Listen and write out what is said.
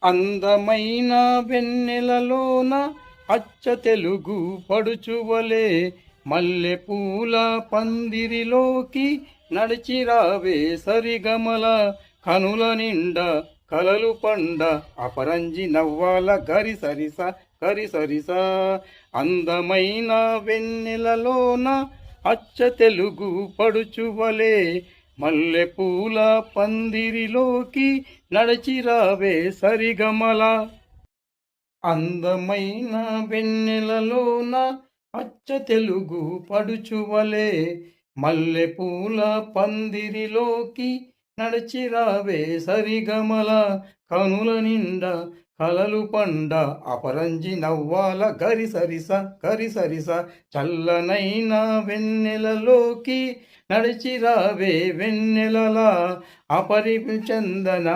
అందమైన వెన్నెలలోన అచ్చ తెలుగు పడుచువలే మల్లె పూల పందిరిలోకి నడిచిరావే సరిగమల కనుల నిండా కలలు పండ అపరంజి నవ్వాల గరి సరిస అందమైన వెన్నెలలోన అచ్చ తెలుగు పడుచువలే మల్లె పూల పందిరిలోకి నడిచిరావే సరిగమల అందమైన వెన్నెలలోన అచ్చ తెలుగు పడుచువలే మల్లె పూల పందిరిలోకి నడిచిరావే సరిగమల కనుల నిండా కలలు పండ అపరంజి నవ్వాల గరి సరిస చల్లనైన వెన్నెలలోకి నడిచిరావే వెన్నెలలా అపరి చందన